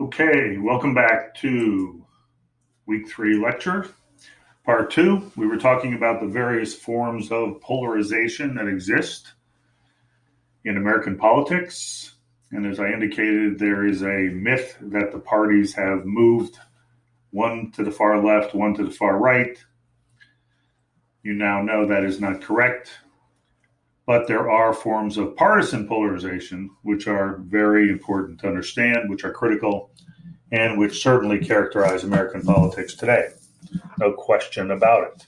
Okay, welcome back to week 3 lecture, part 2. We were talking about the various forms of polarization that exist in American politics. And as I indicated, there is a myth that the parties have moved one to the far left, one to the far right. You now know that is not correct. But there are forms of partisan polarization which are very important to understand, which are critical, and which certainly characterize American politics today. No question about it.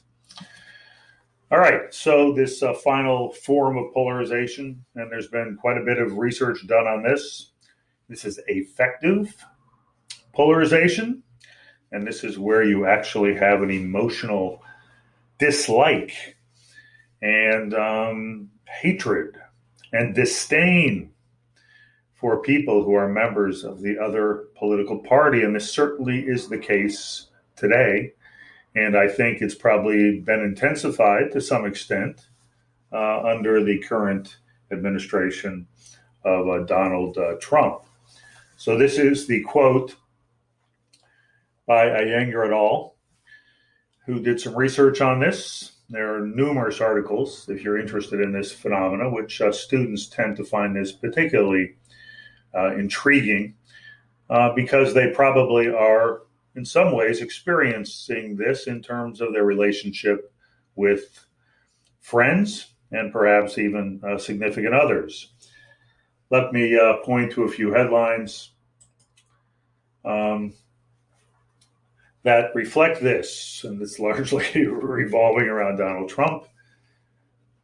All right, so this final form of polarization, and there's been quite a bit of research done on this. This is affective polarization, and this is where you actually have an emotional dislike and hatred and disdain for people who are members of the other political party. And this certainly is the case today. And I think it's probably been intensified to some extent under the current administration of Donald Trump. So this is the quote by Iyengar et al., who did some research on this. There are numerous articles, if you're interested in this phenomena, which students tend to find this particularly intriguing because they probably are, in some ways, experiencing this in terms of their relationship with friends and perhaps even significant others. Let me point to a few headlines that reflect this, and it's largely revolving around Donald Trump.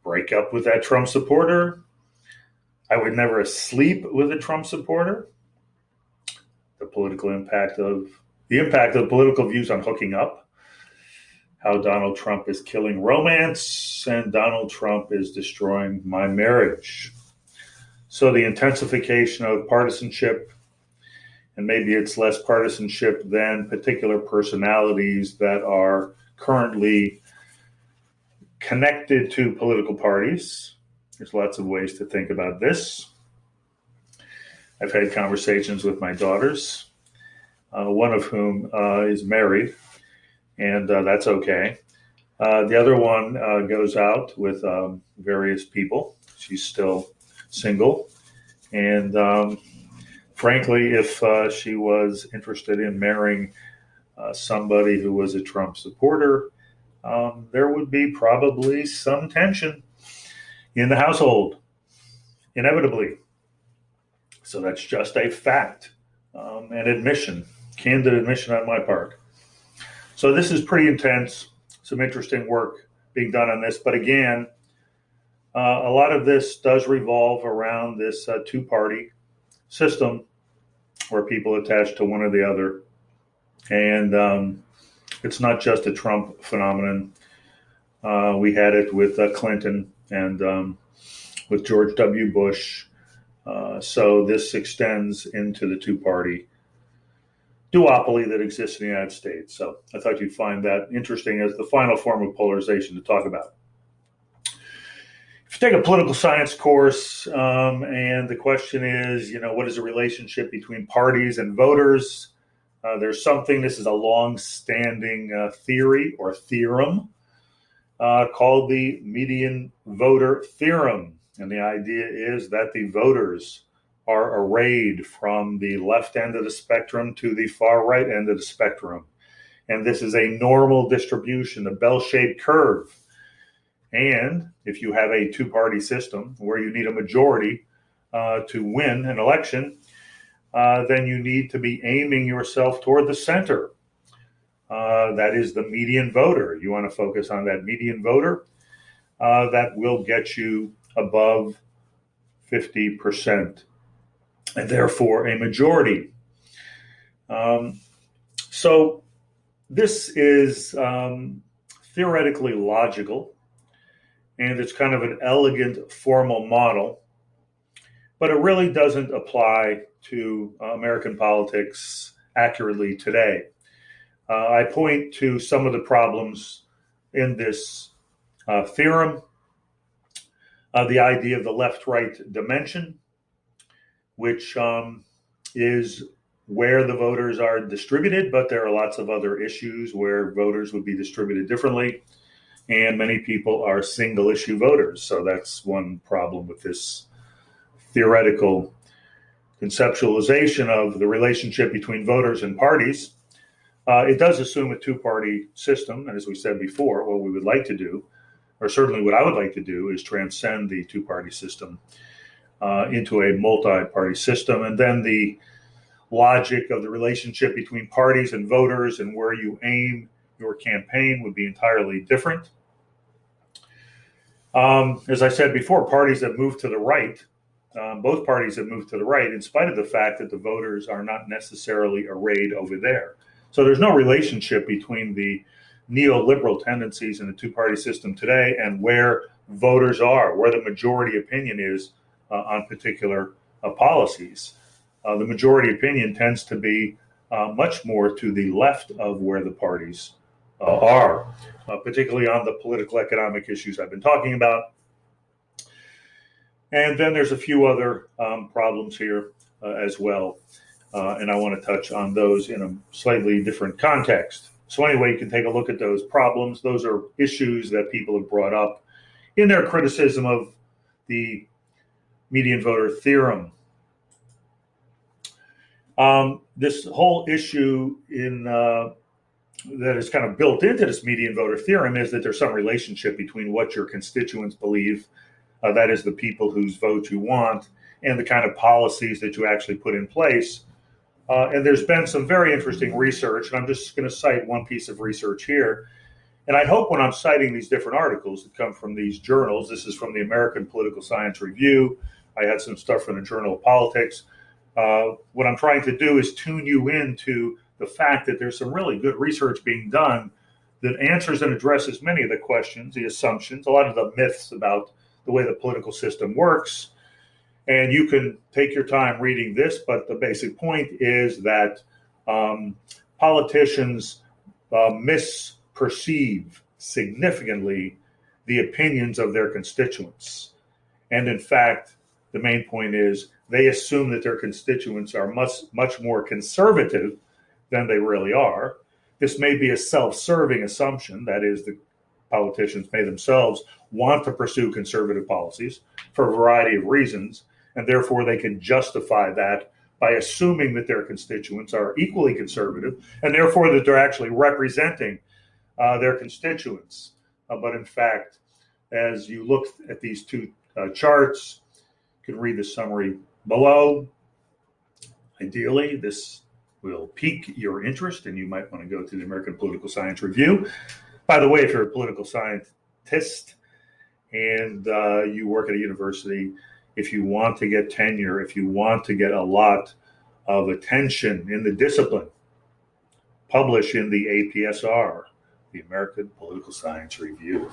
Break up with that Trump supporter. I would never sleep with a Trump supporter. The impact of political views on hooking up. How Donald Trump is killing romance, and Donald Trump is destroying my marriage. So the intensification of partisanship, and maybe it's less partisanship than particular personalities that are currently connected to political parties. There's lots of ways to think about this. I've had conversations with my daughters, one of whom is married, and that's okay. The other one goes out with various people. She's still single. And frankly, if she was interested in marrying somebody who was a Trump supporter, there would be probably some tension in the household, inevitably. So that's just a fact, an admission, candid admission on my part. So this is pretty intense, some interesting work being done on this. But again, a lot of this does revolve around this two-party system where people attach to one or the other. And it's not just a Trump phenomenon. We had it with Clinton and with George W. Bush. So this extends into the two-party duopoly that exists in the United States. So I thought you'd find that interesting as the final form of polarization to talk about. If you take a political science course and the question is, what is the relationship between parties and voters? There's something, this is a long-standing theory or theorem called the median voter theorem. And the idea is that the voters are arrayed from the left end of the spectrum to the far right end of the spectrum. And this is a normal distribution, a bell-shaped curve. And if you have a two-party system where you need a majority to win an election, then you need to be aiming yourself toward the center. That is the median voter. You want to focus on that median voter. That will get you above 50%, and therefore a majority. So this is theoretically logical, and it's kind of an elegant formal model, but it really doesn't apply to American politics accurately today. I point to some of the problems in this theorem. The idea of the left-right dimension, which is where the voters are distributed, but there are lots of other issues where voters would be distributed differently. And many people are single issue voters. So that's one problem with this theoretical conceptualization of the relationship between voters and parties. It does assume a two-party system. And as we said before, what we would like to do, or certainly what I would like to do, is transcend the two-party system into a multi-party system. And then the logic of the relationship between parties and voters and where you aim your campaign would be entirely different. As I said before, parties that move to the right, both parties have moved to the right, in spite of the fact that the voters are not necessarily arrayed over there. So there's no relationship between the neoliberal tendencies in the two-party system today and where voters are, where the majority opinion is on particular policies. The majority opinion tends to be much more to the left of where the parties are, particularly on the political economic issues I've been talking about. And then there's a few other problems here as well, and I want to touch on those in a slightly different context. So anyway, you can take a look at those problems. Those are issues that people have brought up in their criticism of the median voter theorem. This whole issue that is kind of built into this median voter theorem is that there's some relationship between what your constituents believe, that is the people whose vote you want, and the kind of policies that you actually put in place. And there's been some very interesting research, and I'm just going to cite one piece of research here. And I hope when I'm citing these different articles that come from these journals, this is from the American Political Science Review, I had some stuff from the Journal of Politics. What I'm trying to do is tune you into the fact that there's some really good research being done that answers and addresses many of the questions, the assumptions, a lot of the myths about the way the political system works. And you can take your time reading this, but the basic point is that politicians misperceive significantly the opinions of their constituents. And in fact, the main point is they assume that their constituents are much more conservative than they really are. This may be a self-serving assumption, that is, the politicians may themselves want to pursue conservative policies for a variety of reasons, and therefore they can justify that by assuming that their constituents are equally conservative, and therefore that they're actually representing their constituents. But in fact, as you look at these two charts, you can read the summary below. Ideally, this will pique your interest, and you might want to go to the American Political Science Review. By the way, if you're a political scientist and you work at a university, if you want to get tenure, if you want to get a lot of attention in the discipline, publish in the APSR, the American Political Science Review.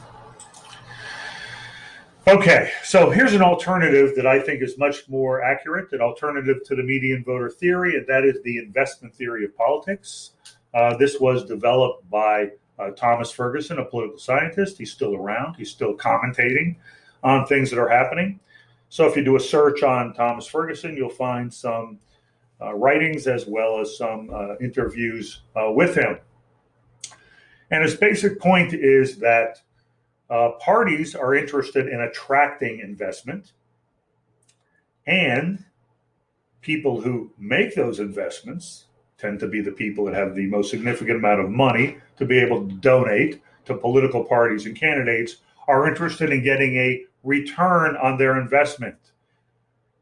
Okay, so here's an alternative that I think is much more accurate, an alternative to the median voter theory, and that is the investment theory of politics. This was developed by Thomas Ferguson, a political scientist. He's still around. He's still commentating on things that are happening. So if you do a search on Thomas Ferguson, you'll find some writings as well as some interviews with him. And his basic point is that parties are interested in attracting investment, and people who make those investments tend to be the people that have the most significant amount of money to be able to donate to political parties and candidates, are interested in getting a return on their investment.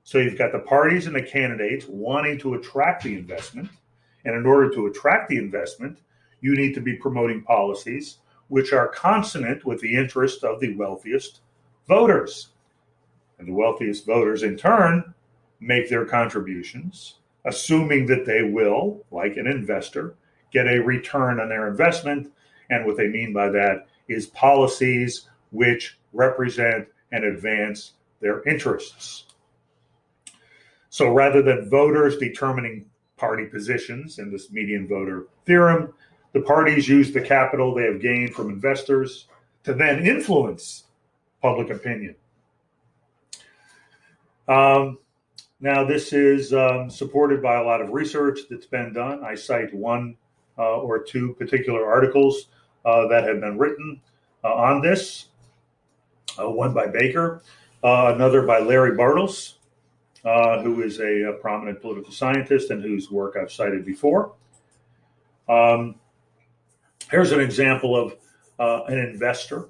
So you've got the parties and the candidates wanting to attract the investment, and in order to attract the investment, you need to be promoting policies which are consonant with the interest of the wealthiest voters. And the wealthiest voters, in turn, make their contributions, assuming that they will, like an investor, get a return on their investment. And what they mean by that is policies which represent and advance their interests. So rather than voters determining party positions in this median voter theorem, the parties use the capital they have gained from investors to then influence public opinion. Now, Now, this is supported by a lot of research that's been done. I cite one or two particular articles that have been written on this, one by Baker, another by Larry Bartels, who is a prominent political scientist and whose work I've cited before. Here's an example of an investor.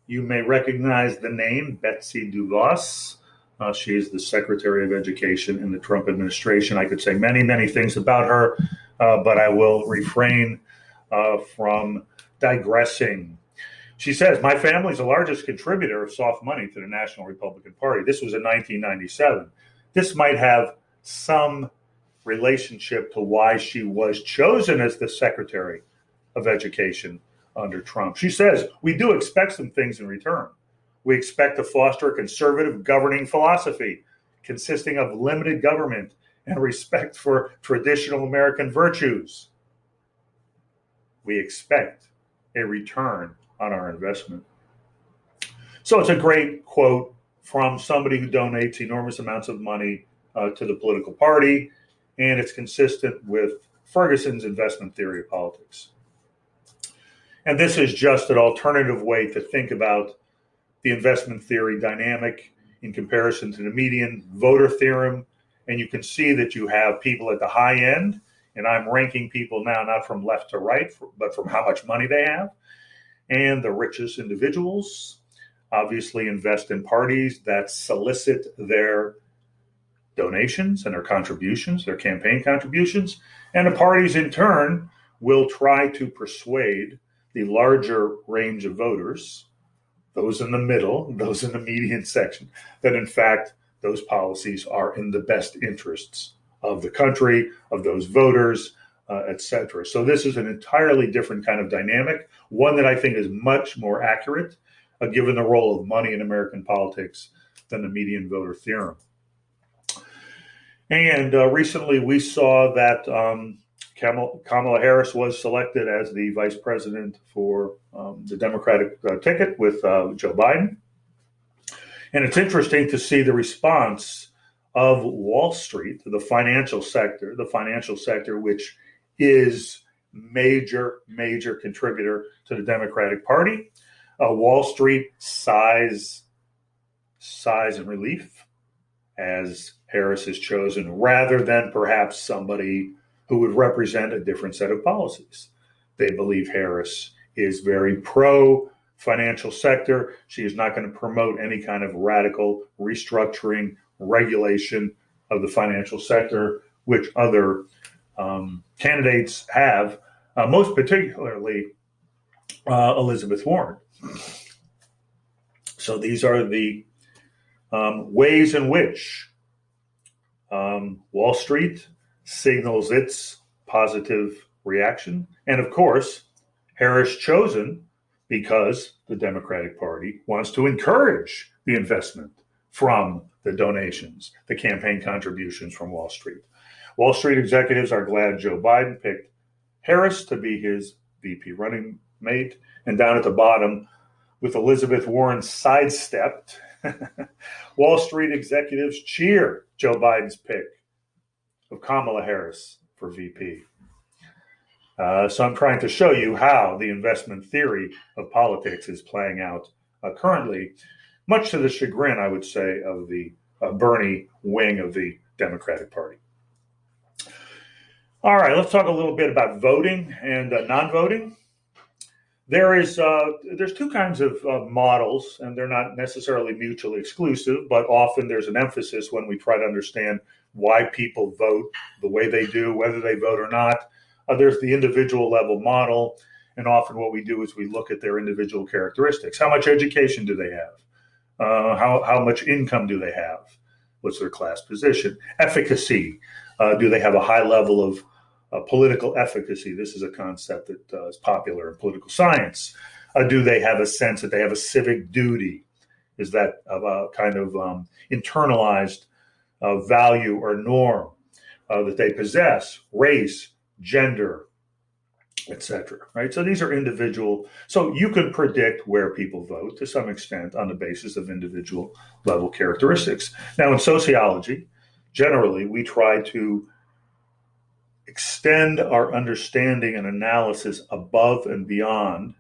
You may recognize the name Betsy Devos. She is the Secretary of Education in the Trump administration. I could say many, many things about her, but I will refrain from digressing. She says, my family is the largest contributor of soft money to the National Republican Party. This was in 1997. This might have some relationship to why she was chosen as the Secretary of Education under Trump. She says, we do expect some things in return. We expect to foster a conservative governing philosophy consisting of limited government and respect for traditional American virtues. We expect a return on our investment. So it's a great quote from somebody who donates enormous amounts of money to the political party, and it's consistent with Ferguson's investment theory of politics. And this is just an alternative way to think about the investment theory dynamic in comparison to the median voter theorem. And you can see that you have people at the high end, and I'm ranking people now not from left to right, but from how much money they have. And the richest individuals obviously invest in parties that solicit their donations and their contributions, their campaign contributions. And the parties in turn will try to persuade the larger range of voters, those in the middle, those in the median section, that in fact those policies are in the best interests of the country, of those voters, etc. So this is an entirely different kind of dynamic, one that I think is much more accurate, given the role of money in American politics, than the median voter theorem. And recently we saw that Kamala Harris was selected as the vice president for the Democratic ticket with Joe Biden. And it's interesting to see the response of Wall Street, the financial sector, which is major contributor to the Democratic Party. Wall Street sighs in relief as Harris is chosen, rather than perhaps somebody who would represent a different set of policies. They believe Harris is very pro-financial sector. She is not going to promote any kind of radical restructuring, regulation of the financial sector, which other candidates have, most particularly Elizabeth Warren. So these are the ways in which Wall Street signals its positive reaction. And of course, Harris chosen because the Democratic Party wants to encourage the investment from the donations, the campaign contributions from Wall Street. Wall Street executives are glad Joe Biden picked Harris to be his VP running mate. And down at the bottom, with Elizabeth Warren sidestepped, Wall Street executives cheer Joe Biden's pick of Kamala Harris for VP. So I'm trying to show you how the investment theory of politics is playing out currently, much to the chagrin, I would say, of the Bernie wing of the Democratic Party. All right, let's talk a little bit about voting and non-voting. There's two kinds of models, and they're not necessarily mutually exclusive, but often there's an emphasis when we try to understand why people vote the way they do, whether they vote or not. There's the individual level model, and often what we do is we look at their individual characteristics. How much education do they have? How much income do they have? What's their class position? Efficacy. Do they have a high level of political efficacy? This is a concept that is popular in political science. Do they have a sense that they have a civic duty? Is that a kind of internalized value or norm that they possess? Race, gender, etc. Right? So these are individual. So you can predict where people vote to some extent on the basis of individual level characteristics. Now, in sociology, generally, we try to extend our understanding and analysis above and beyond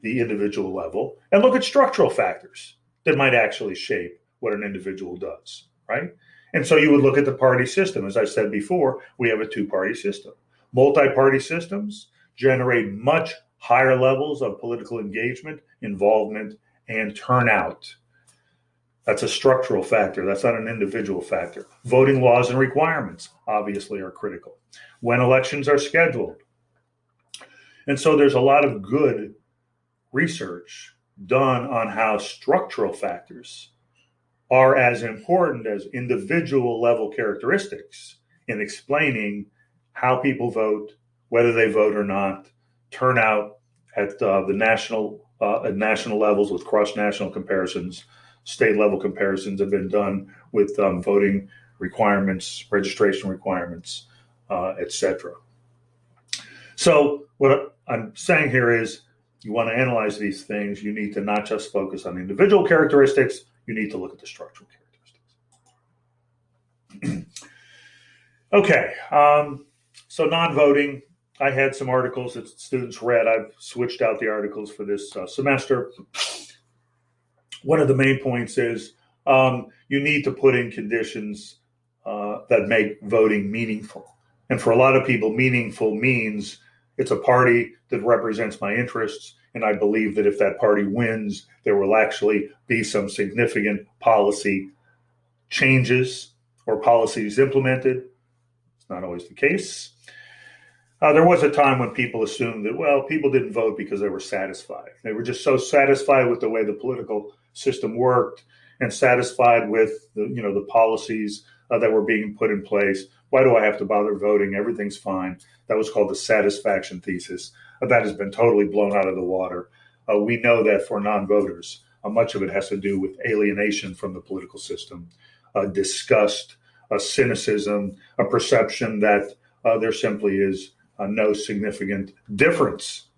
the individual level and look at structural factors that might actually shape what an individual does, right? And so you would look at the party system. As I said before, we have a two-party system. Multi-party systems generate much higher levels of political engagement, involvement, and turnout. That's a structural factor. That's not an individual factor. Voting laws and requirements obviously are critical. When elections are scheduled. And so there's a lot of good research done on how structural factors are as important as individual level characteristics in explaining how people vote, whether they vote or not, turnout at the national levels with cross-national comparisons. State level comparisons have been done with voting requirements, registration requirements, etc. So what I'm saying here is you want to analyze these things, you need to not just focus on individual characteristics, you need to look at the structural characteristics. Okay, so non-voting, I had some articles that students read. I've switched out the articles for this semester. One of the main points is you need to put in conditions that make voting meaningful. And for a lot of people, meaningful means it's a party that represents my interests, and I believe that if that party wins, there will actually be some significant policy changes or policies implemented. It's not always the case. There was a time when people assumed that, well, people didn't vote because they were satisfied. They were just so satisfied with the way the political system worked and satisfied with the policies that were being put in place. Why do I have to bother voting? Everything's fine. That was called the satisfaction thesis. That has been totally blown out of the water. We know that for non-voters, much of it has to do with alienation from the political system, disgust, cynicism, a perception that there simply is no significant difference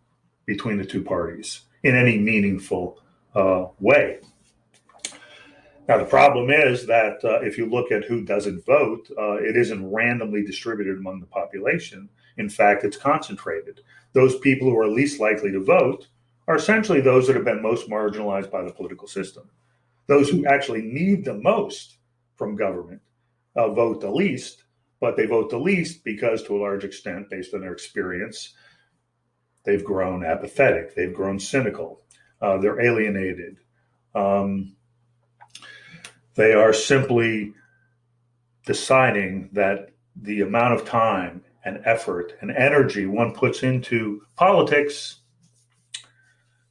between the two parties in any meaningful way. Now, the problem is that if you look at who doesn't vote, it isn't randomly distributed among the population. In fact, it's concentrated. Those people who are least likely to vote are essentially those that have been most marginalized by the political system. Those who actually need the most from government vote the least, but they vote the least because, to a large extent, based on their experience, they've grown apathetic, they've grown cynical, they're alienated. They are simply deciding that the amount of time and effort and energy one puts into politics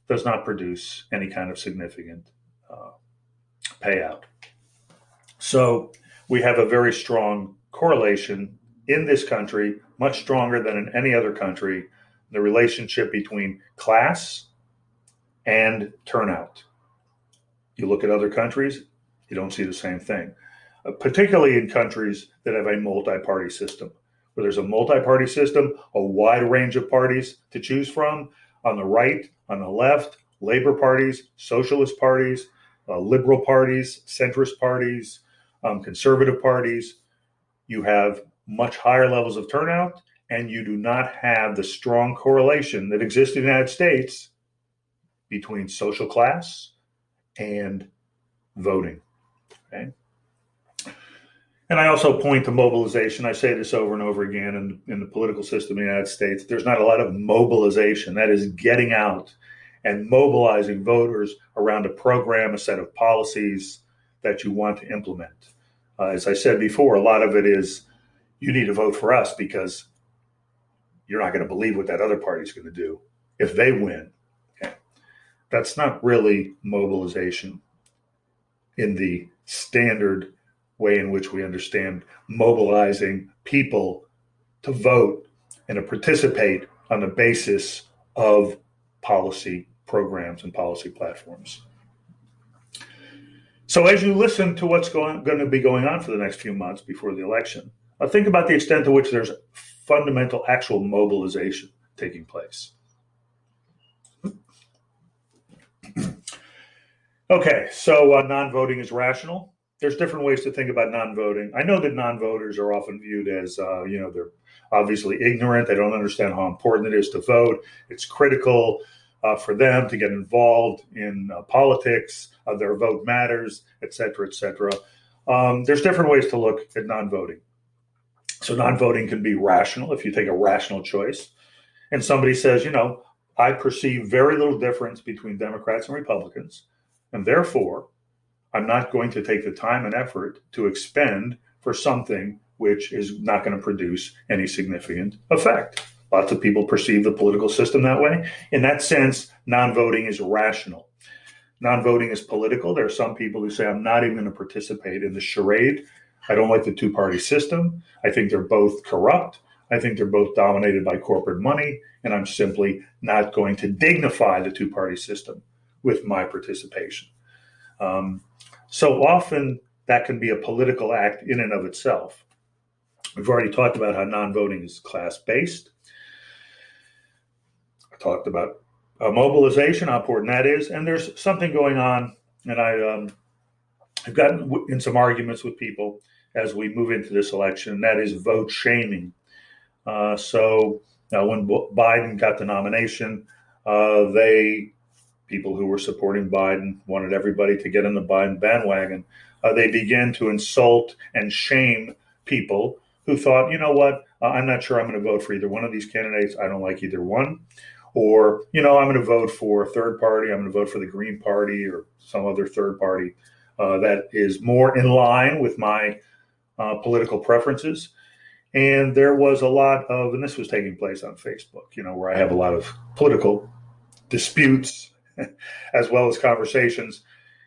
does not produce any kind of significant payout. So we have a very strong correlation in this country, much stronger than in any other country, the relationship between class and turnout. You look at other countries, you don't see the same thing, particularly in countries that have a multi-party system. Where there's a multi-party system, a wide range of parties to choose from, on the right, on the left, labor parties, socialist parties, liberal parties, centrist parties, conservative parties. You have much higher levels of turnout, and you do not have the strong correlation that exists in the United States between social class and voting. Okay? And I also point to mobilization. I say this over and over again in the political system in the United States. There's not a lot of mobilization. That is getting out and mobilizing voters around a program, a set of policies that you want to implement. As I said before, a lot of it is you need to vote for us because you're not going to believe what that other party is going to do if they win. Okay. That's not really mobilization in the standard way in which we understand mobilizing people to vote and to participate on the basis of policy programs and policy platforms. So as you listen to what's going to be going on for the next few months before the election, think about the extent to which there's fundamental actual mobilization taking place. Okay, so non-voting is rational. there's different ways to think about non-voting. I know that non-voters are often viewed as, they're obviously ignorant. They don't understand how important it is to vote. It's critical for them to get involved in politics. Their vote matters, et cetera, et cetera. There's different ways to look at non-voting. So non-voting can be rational if you take a rational choice. And somebody says, I perceive very little difference between Democrats and Republicans, and therefore I'm not going to take the time and effort to expend for something which is not going to produce any significant effect. Lots of people perceive the political system that way. In that sense, non-voting is rational. Non-voting is political. There are some people who say, I'm not even going to participate in the charade. I don't like the two-party system. I think they're both corrupt. I think they're both dominated by corporate money, and I'm simply not going to dignify the two-party system with my participation. So often that can be a political act in and of itself. We've already talked about how non-voting is class-based. I talked about mobilization, how important that is, and there's something going on, and I've gotten in some arguments with people as we move into this election, and that is vote shaming. So when Biden got the nomination, people who were supporting Biden wanted everybody to get on the Biden bandwagon. They began to insult and shame people who thought, you know what, I'm not sure I'm going to vote for either one of these candidates. I don't like either one. Or, I'm going to vote for a third party. I'm going to vote for the Green Party or some other third party that is more in line with my political preferences. And there was a lot of, and this was taking place on Facebook, where I have a lot of political disputes as well as conversations.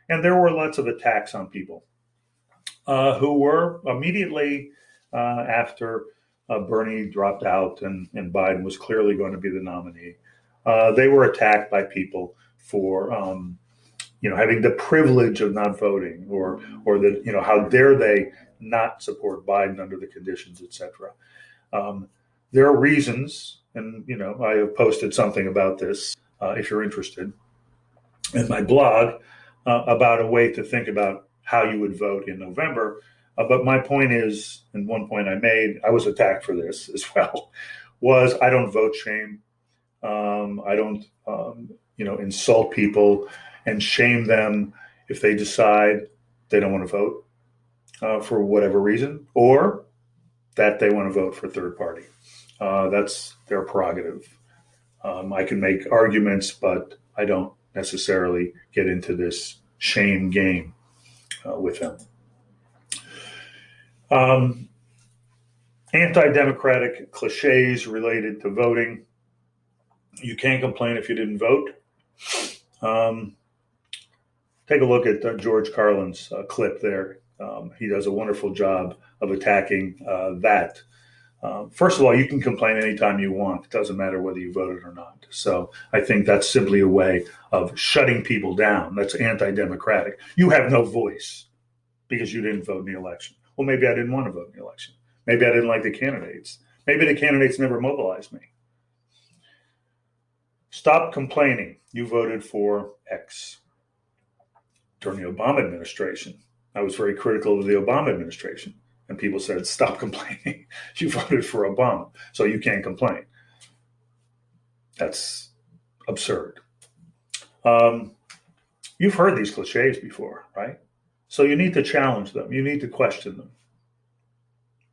And there were lots of attacks on people who were immediately after Bernie dropped out and Biden was clearly going to be the nominee. They were attacked by people for, having the privilege of not voting, or that, how dare they not support Biden under the conditions, et cetera. There are reasons, and I have posted something about this if you're interested in my blog about a way to think about how you would vote in November. But my point is, and one point I made, I was attacked for this as well, was I don't vote shame. I don't, insult people and shame them if they decide they don't want to vote for whatever reason, or that they want to vote for third party. That's their prerogative. I can make arguments, but I don't necessarily get into this shame game with them. Anti-democratic cliches related to voting. You can't complain if you didn't vote. Take a look at George Carlin's clip there. He does a wonderful job of attacking that. First of all, you can complain anytime you want. It doesn't matter whether you voted or not. So I think that's simply a way of shutting people down. That's anti-democratic. You have no voice because you didn't vote in the election. Well, maybe I didn't want to vote in the election. Maybe I didn't like the candidates. Maybe the candidates never mobilized me. Stop complaining. You voted for X. During the Obama administration, I was very critical of the Obama administration. And people said, stop complaining. You voted for Obama, so you can't complain. That's absurd. You've heard these cliches before, right? So you need to challenge them. You need to question them.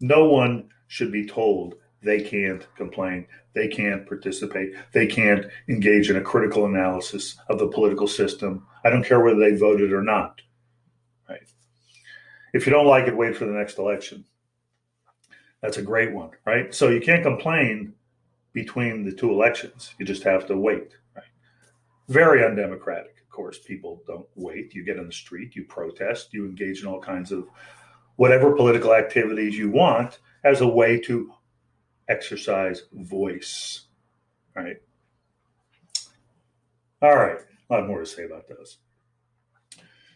No one should be told they can't complain, they can't participate, they can't engage in a critical analysis of the political system. I don't care whether they voted or not. Right? If you don't like it, wait for the next election. That's a great one, right? So you can't complain between the two elections. You just have to wait, right? Very undemocratic. Of course, people don't wait. You get on the street, you protest, you engage in all kinds of whatever political activities you want as a way to exercise voice, right? All right, a lot more to say about those.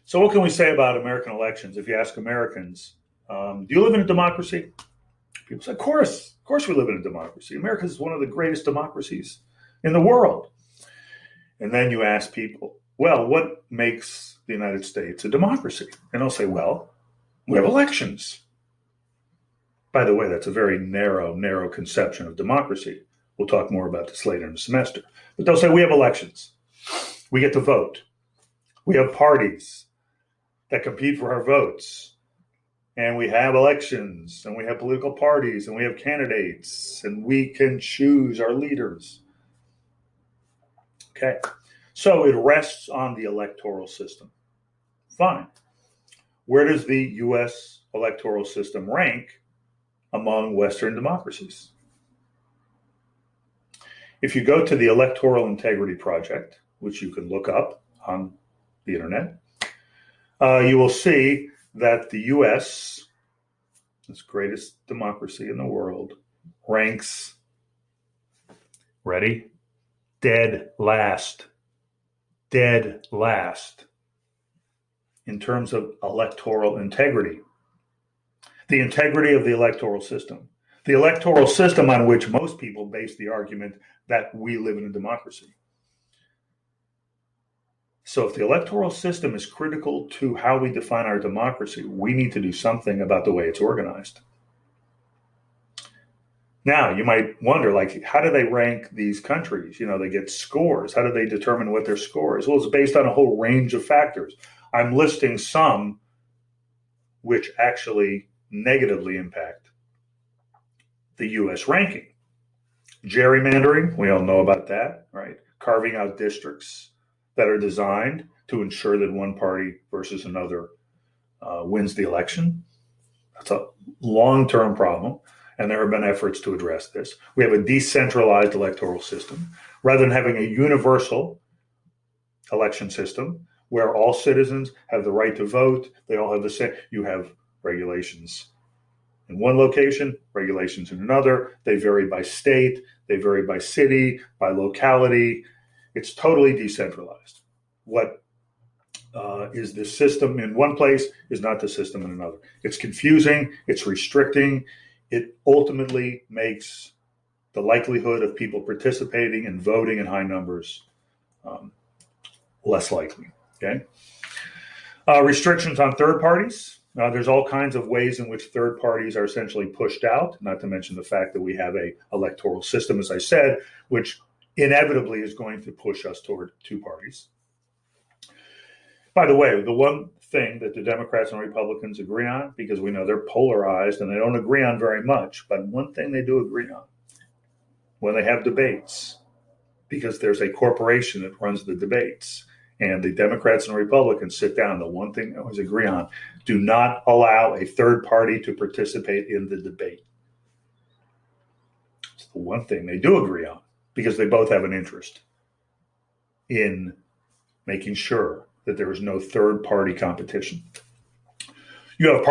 So what can we say about American elections? If you ask Americans, do you live in a democracy? People say, of course we live in a democracy. America is one of the greatest democracies in the world. And then you ask people, well, what makes the United States a democracy? And they'll say, well, We have elections. By the way, that's a very narrow conception of democracy. We'll talk more about this later in the semester. But they'll say we have elections. We get to vote. We have parties that compete for our votes. And we have elections, and we have political parties, and we have candidates, and we can choose our leaders. Okay, so it rests on the electoral system. Fine. Where does the U.S. electoral system rank among Western democracies? If you go to the Electoral Integrity Project, which you can look up on the internet, you will see that the U.S., this greatest democracy in the world, ranks, ready? Dead last in terms of electoral integrity. The integrity of the electoral system. The electoral system on which most people base the argument that we live in a democracy. So if the electoral system is critical to how we define our democracy, we need to do something about the way it's organized. Now, you might wonder, like, how do they rank these countries? You know, they get scores. How do they determine what their score is? Well, it's based on a whole range of factors. I'm listing some which actually negatively impact the U.S. ranking. Gerrymandering, we all know about that, right? Carving out districts that are designed to ensure that one party versus another wins the election. That's a long-term problem, and there have been efforts to address this. We have a decentralized electoral system. Rather than having a universal election system where all citizens have the right to vote, they all have the same, you have regulations in one location, regulations in another. They vary by state, they vary by city, by locality. It's totally decentralized. What is the system in one place is not the system in another. It's confusing, it's restricting. It ultimately makes the likelihood of people participating and voting in high numbers less likely. Okay. Restrictions on third parties. There's all kinds of ways in which third parties are essentially pushed out, not to mention the fact that we have a electoral system, as I said, which inevitably is going to push us toward two parties. By the way, the one thing that the Democrats and Republicans agree on, because we know they're polarized and they don't agree on very much, but one thing they do agree on when they have debates, because there's a corporation that runs the debates, and the Democrats and Republicans sit down, the one thing they always agree on, do not allow a third party to participate in the debate. It's the one thing they do agree on, because they both have an interest in making sure that there is no third party competition. You have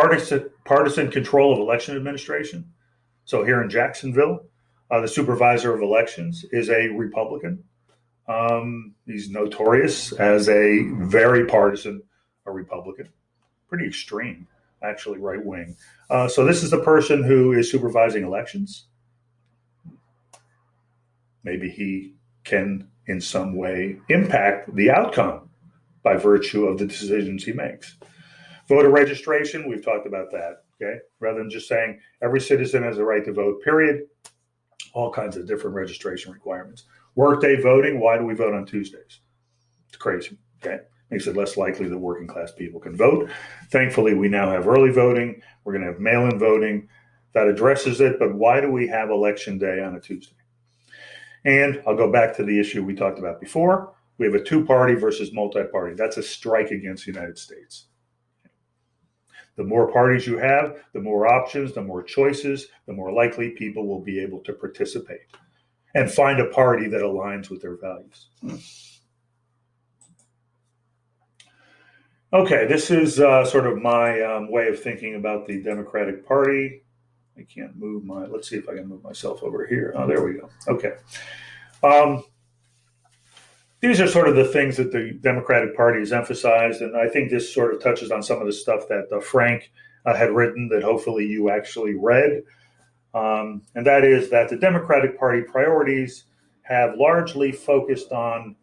partisan control of election administration. So here in Jacksonville, the supervisor of elections is a Republican. He's notorious as a very partisan Republican, pretty extreme, actually right wing. So this is the person who is supervising elections. Maybe he can in some way impact the outcome by virtue of the decisions he makes. Voter registration, we've talked about that, okay? Rather than just saying every citizen has a right to vote, period, all kinds of different registration requiremements. Workday voting, why do we vote on Tuesdays? It's crazy, okay? Makes it less likely that working class people can vote. Thankfully, we now have early voting. We're going to have mail-in voting. That addresses it, but why do we have election day on a Tuesday? And I'll go back to the issue we talked about before. We have a two-party versus multi-party. That's a strike against the United States. The more parties you have, the more options, the more choices, the more likely people will be able to participate and find a party that aligns with their values. Okay, this is sort of my way of thinking about the Democratic Party. I can't move let's see if I can move myself over here. Oh, there we go. Okay. These are sort of the things that the Democratic Party has emphasized, and I think this sort of touches on some of the stuff that Frank had written that hopefully you actually read, and that is that the Democratic Party priorities have largely focused on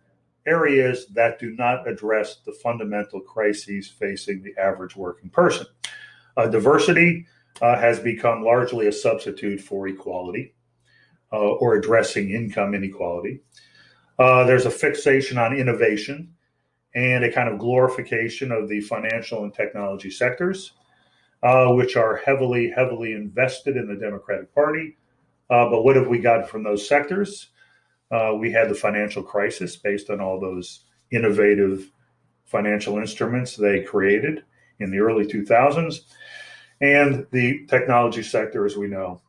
areas that do not address the fundamental crises facing the average working person. Diversity has become largely a substitute for equality or addressing income inequality. There's a fixation on innovation and a kind of glorification of the financial and technology sectors, which are heavily invested in the Democratic Party. But what have we got from those sectors? We had the financial crisis based on all those innovative financial instruments they created in the early 2000s. And the technology sector, as we know,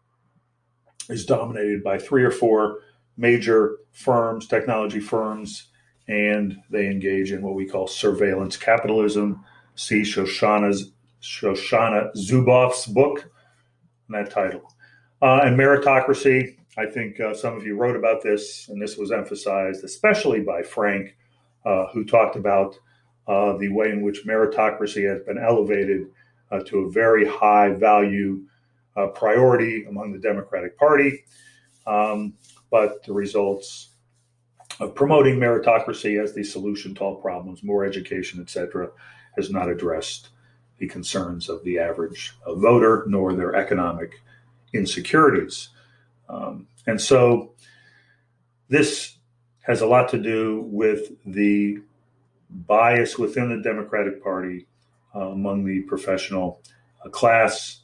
is dominated by 3 or 4 major firms, technology firms, and they engage in what we call surveillance capitalism. See Shoshana Zuboff's book in that title. And meritocracy, I think some of you wrote about this, and this was emphasized especially by Frank, who talked about the way in which meritocracy has been elevated to a very high value priority among the Democratic Party. But the results of promoting meritocracy as the solution to all problems, more education, etc., has not addressed the concerns of the average voter nor their economic insecurities. And so this has a lot to do with the bias within the Democratic Party among the professional class,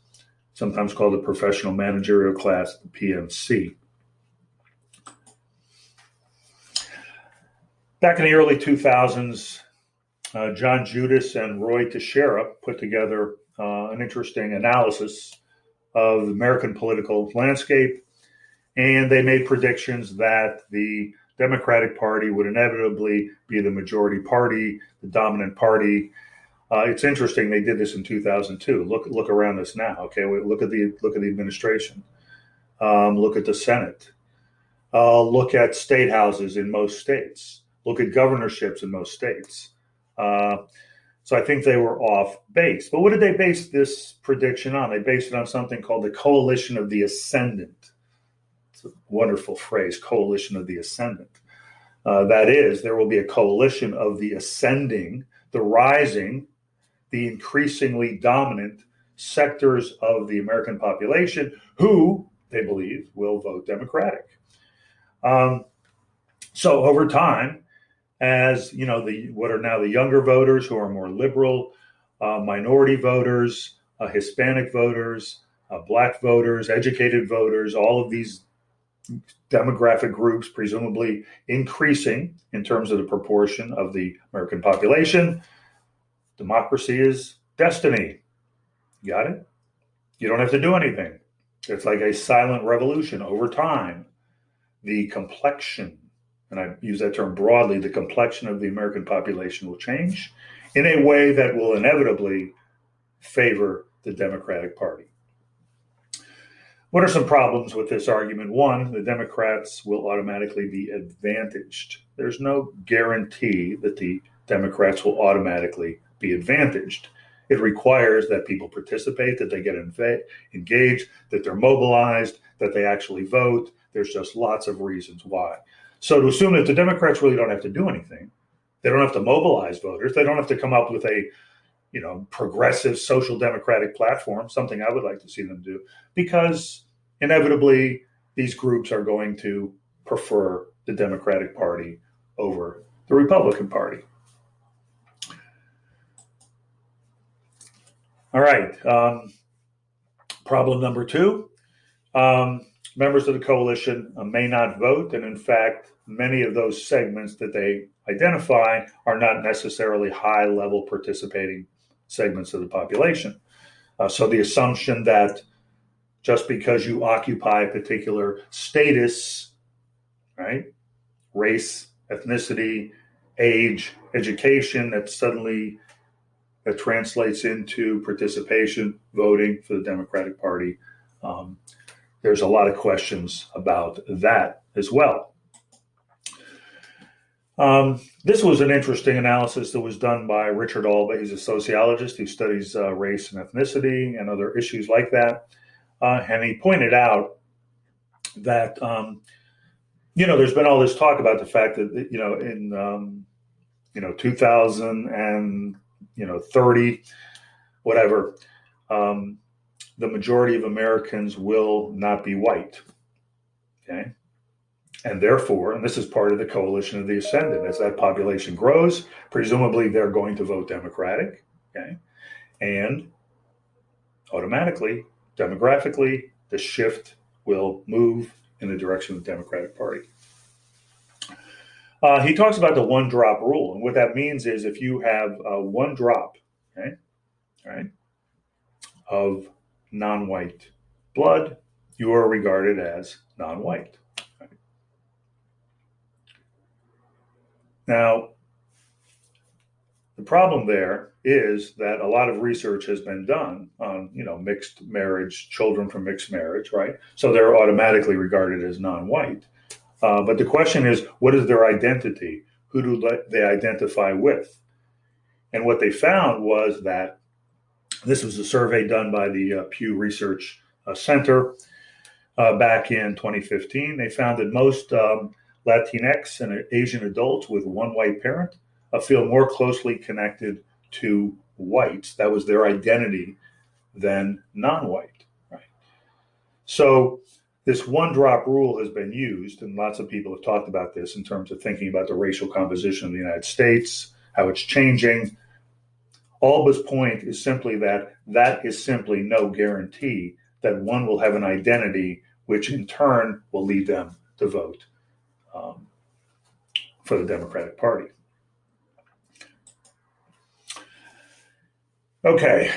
sometimes called the professional managerial class, the PMC. Back in the early 2000s, John Judas and Roy Teixeira put together an interesting analysis of the American political landscape, and they made predictions that the Democratic Party would inevitably be the majority party, the dominant party. It's interesting they did this in 2002. Look around us now. Okay, look at the administration. Look at the Senate. Look at state houses in most states. Look at governorships in most states. So I think they were off base. But what did they base this prediction on? They based it on something called the coalition of the ascendant. It's a wonderful phrase, coalition of the ascendant. That is, there will be a coalition of the ascending, the rising, the increasingly dominant sectors of the American population who, they believe, will vote Democratic. So over time, as you know, what are now the younger voters who are more liberal, minority voters, Hispanic voters, Black voters, educated voters, all of these demographic groups presumably increasing in terms of the proportion of the American population. Democracy is destiny. Got it? You don't have to do anything. It's like a silent revolution over time. The complexion, and I use that term broadly, the complexion of the American population will change in a way that will inevitably favor the Democratic Party. What are some problems with this argument? One, the Democrats will automatically be advantaged. There's no guarantee that the Democrats will automatically be advantaged. It requires that people participate, that they get engaged, that they're mobilized, that they actually vote. There's just lots of reasons why. So to assume that the Democrats really don't have to do anything, they don't have to mobilize voters, they don't have to come up with a progressive social democratic platform, something I would like to see them do, because inevitably these groups are going to prefer the Democratic Party over the Republican Party. All right. Problem number 2. Members of the coalition may not vote, and in fact, many of those segments that they identify are not necessarily high-level participating segments of the population. So the assumption that just because you occupy a particular status, right, race, ethnicity, age, education, that translates into participation, voting for the Democratic Party. There's a lot of questions about that as well. This was an interesting analysis that was done by Richard Alba. He's a sociologist who studies race and ethnicity and other issues like that. And he pointed out that, there's been all this talk about the fact that, in 2030, whatever, the majority of Americans will not be white. Okay. And therefore, and this is part of the coalition of the ascendant, as that population grows, presumably they're going to vote Democratic. Okay. And automatically, demographically, the shift will move in the direction of the Democratic Party. He talks about the one drop rule. And what that means is if you have one drop, okay, right, of non-white blood, you are regarded as non-white. Right? Now, the problem there is that a lot of research has been done on, mixed marriage, children from mixed marriage, right? So they're automatically regarded as non-white. But the question is, what is their identity? Who do they identify with? And what they found was that this was a survey done by the Pew Research Center back in 2015. They found that most Latinx and Asian adults with one white parent feel more closely connected to whites. That was their identity than non-white. Right? So this one drop rule has been used, and lots of people have talked about this in terms of thinking about the racial composition of the United States, how it's changing. Alba's point is simply that is simply no guarantee that one will have an identity which in turn will lead them to vote for the Democratic Party. Okay,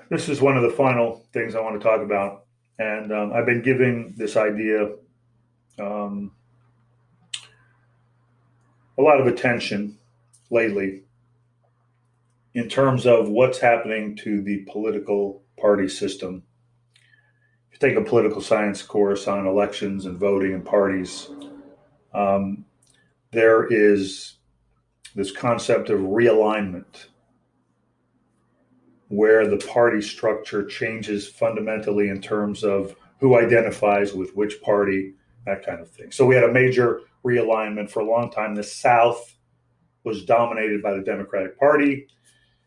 this is one of the final things I want to talk about. And I've been giving this idea a lot of attention lately in terms of what's happening to the political party system. If you take a political science course on elections and voting and parties, there is this concept of realignment, where the party structure changes fundamentally in terms of who identifies with which party, that kind of thing. So we had a major realignment for a long time. The South was dominated by the Democratic Party,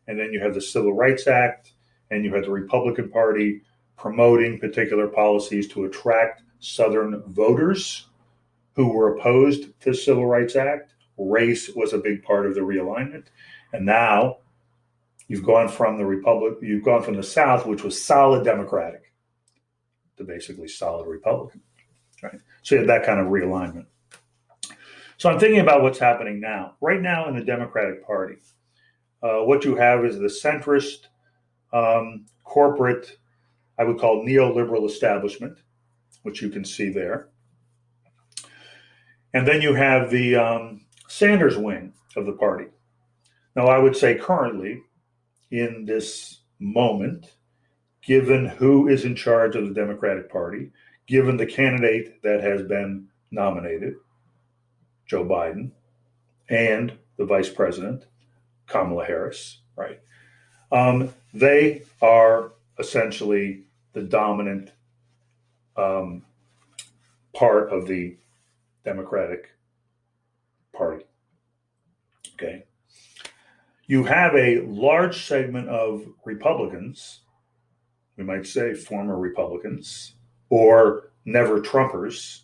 and then you have the Civil Rights Act, and you had the Republican Party promoting particular policies to attract Southern voters who were opposed to the Civil Rights Act. Race was a big part of the realignment. And now you've gone from the South, which was solid Democratic, to basically solid Republican. Right? So you have that kind of realignment. So I'm thinking about what's happening now. Right now in the Democratic Party, what you have is the centrist, corporate, I would call neoliberal establishment, which you can see there. And then you have the Sanders wing of the party. Now, I would say currently, in this moment, given who is in charge of the Democratic Party, given the candidate that has been nominated, Joe Biden, and the vice president, Kamala Harris, right? They are essentially the dominant part of the Democratic Party. Okay. You have a large segment of Republicans, we might say former Republicans, or never Trumpers,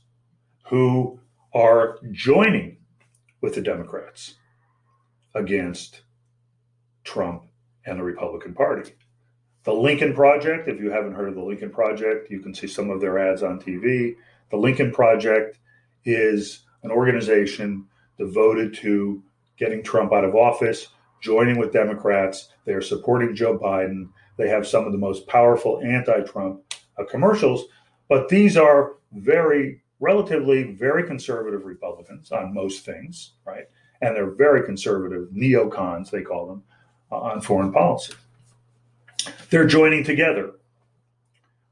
who are joining with the Democrats against Trump and the Republican Party. The Lincoln Project, if you haven't heard of the Lincoln Project, you can see some of their ads on TV. The Lincoln Project is an organization devoted to getting Trump out of office, joining with Democrats. They are supporting Joe Biden. They have some of the most powerful anti-Trump commercials, but these are relatively very conservative Republicans on most things, right? And they're very conservative neocons, they call them, on foreign policy. They're joining together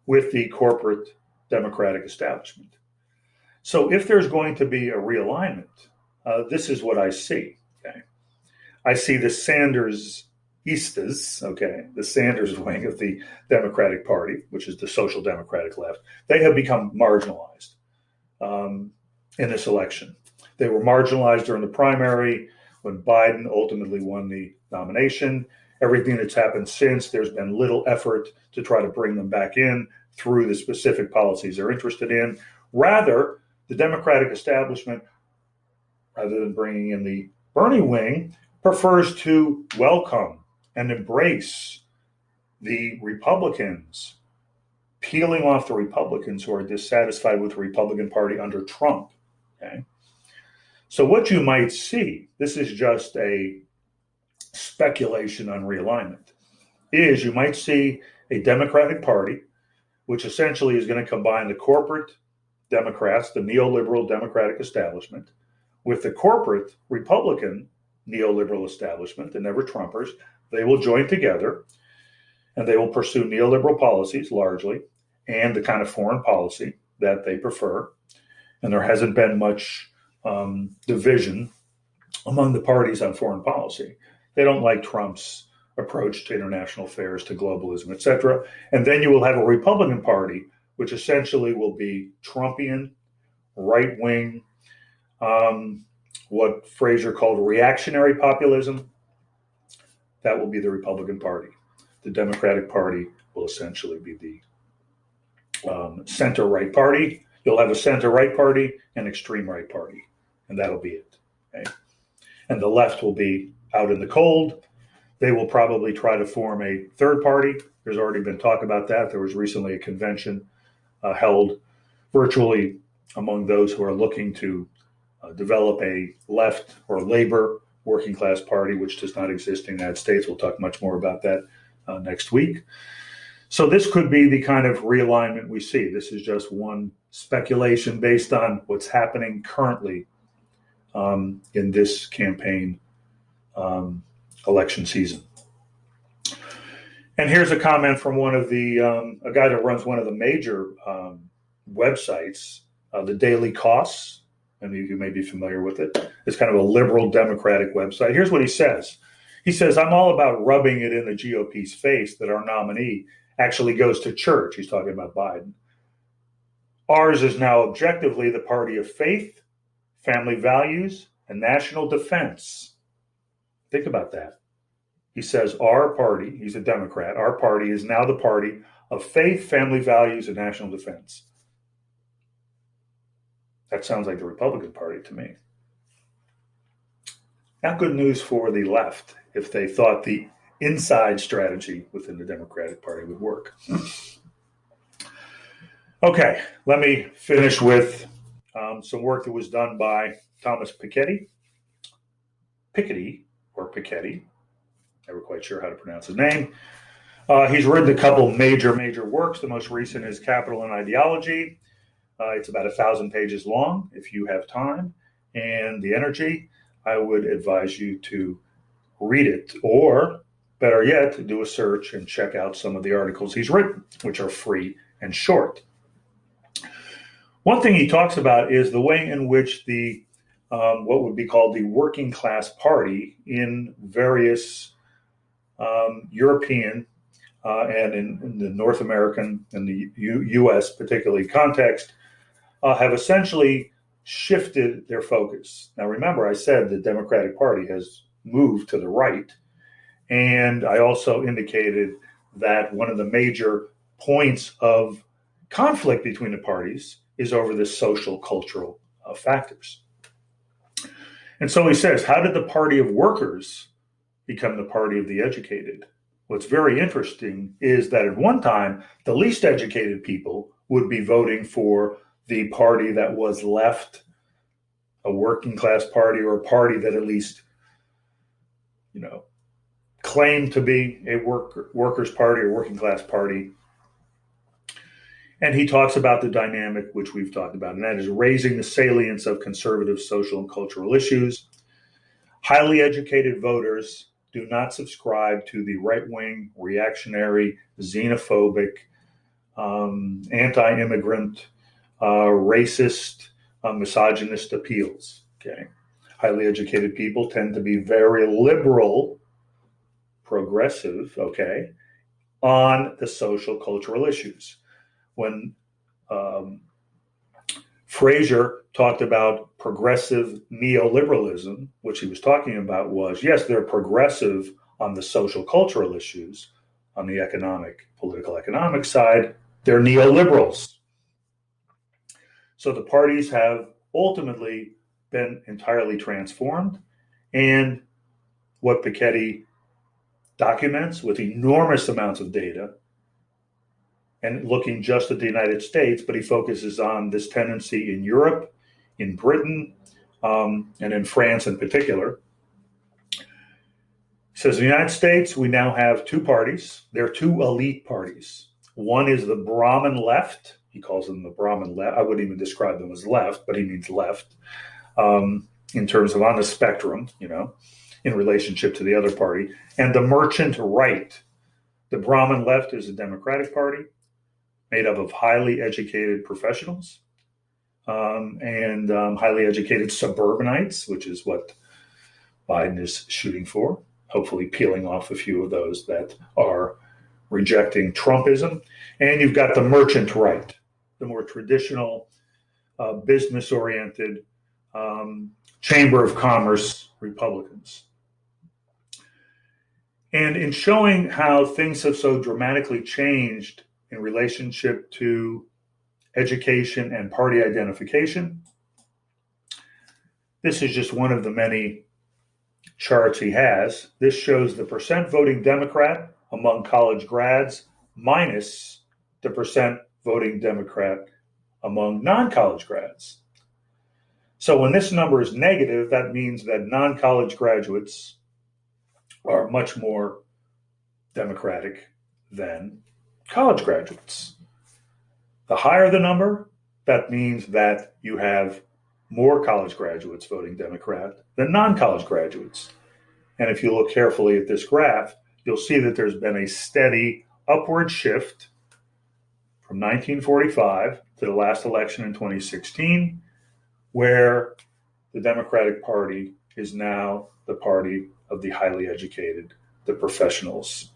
with the corporate Democratic establishment. So if there's going to be a realignment, this is what I see. Okay, I see the Sandersistas, okay, the Sanders wing of the Democratic Party, which is the social democratic left. They have become marginalized in this election. They were marginalized during the primary when Biden ultimately won the nomination. everything that's happened since, there's been little effort to try to bring them back in through the specific policies they're interested in. Rather, the Democratic establishment, rather than bringing in the Bernie wing, prefers to welcome and embrace the Republicans, peeling off the Republicans who are dissatisfied with the Republican Party under Trump. Okay? So what you might see, this is just a speculation on realignment, is you might see a Democratic Party, which essentially is going to combine the corporate Democrats, the neoliberal Democratic establishment, with the corporate Republican neoliberal establishment, the never Trumpers. They will join together and they will pursue neoliberal policies largely and the kind of foreign policy that they prefer. And there hasn't been much division among the parties on foreign policy. They don't like Trump's approach to international affairs, to globalism, et cetera. And then you will have a Republican Party, which essentially will be Trumpian, right-wing, what Fraser called reactionary populism. That will be the Republican Party. The Democratic Party will essentially be the center-right party. You'll have a center-right party and extreme-right party, and that'll be it. Okay? And the left will be out in the cold. They will probably try to form a third party. There's already been talk about that. There was recently a convention held virtually among those who are looking to develop a left or labor working class party, which does not exist in the United States. We'll talk much more about that next week. So this could be the kind of realignment we see. This is just one speculation based on what's happening currently in this campaign election season. And here's a comment from one of the, a guy that runs one of the major websites, the Daily Costs. And you may be familiar with it. It's kind of a liberal democratic website. Here's what he says. He says, I'm all about rubbing it in the GOP's face that our nominee actually goes to church. He's talking about Biden. Ours is now objectively the party of faith, family values, and national defense. Think about that. He says our party, he's a Democrat, our party is now the party of faith, family values, and national defense. That sounds like the Republican Party to me. Not good news for the left if they thought the inside strategy within the Democratic Party would work. Okay, let me finish with some work that was done by Thomas Piketty, never quite sure how to pronounce his name. He's written a couple major works. The most recent is Capital and Ideology. It's about 1,000 pages long. If you have time and the energy, I would advise you to read it, or better yet, do a search and check out some of the articles he's written, which are free and short. One thing he talks about is the way in which the what would be called the working class party in various European and in the North American and the U.S. particularly context have essentially shifted their focus. Now, remember, I said the Democratic Party has moved to the right, and I also indicated that one of the major points of conflict between the parties is over the social cultural factors. And so he says, how did the party of workers become the party of the educated? What's very interesting is that at one time, the least educated people would be voting for the party that was left, a working class party or a party that at least, claimed to be a workers' party or working class party. And he talks about the dynamic which we've talked about, and that is raising the salience of conservative social and cultural issues. Highly educated voters do not subscribe to the right-wing, reactionary, xenophobic, anti-immigrant, racist, misogynist appeals. Okay, highly educated people tend to be very liberal, progressive, okay, on the social cultural issues. When Fraser talked about progressive neoliberalism, what he was talking about was, yes, they're progressive on the social cultural issues, on the political economic side, they're neoliberals. So the parties have ultimately been entirely transformed. And what Piketty documents with enormous amounts of data and looking just at the United States, but he focuses on this tendency in Europe, in Britain, and in France in particular. He says in the United States, we now have two parties. There are two elite parties. One is the Brahmin left. He calls them the Brahmin left. I wouldn't even describe them as left, but he means left in terms of on the spectrum, in relationship to the other party. And the merchant right. The Brahmin left is a Democratic Party made up of highly educated professionals and highly educated suburbanites, which is what Biden is shooting for, hopefully peeling off a few of those that are rejecting Trumpism. And you've got the merchant right, the more traditional, business-oriented Chamber of Commerce Republicans. And in showing how things have so dramatically changed in relationship to education and party identification, this is just one of the many charts he has. This shows the percent voting Democrat among college grads minus the percent voting Democrat among non-college grads. So when this number is negative, that means that non-college graduates are much more Democratic than college graduates. The higher the number, that means that you have more college graduates voting Democrat than non-college graduates. And if you look carefully at this graph, you'll see that there's been a steady upward shift from 1945 to the last election in 2016, where the Democratic Party is now the party of the highly educated, the professionals.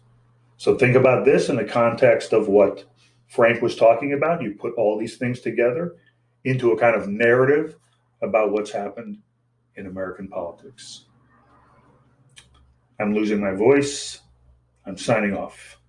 So think about this in the context of what Frank was talking about. You put all these things together into a kind of narrative about what's happened in American politics. I'm losing my voice. I'm signing off.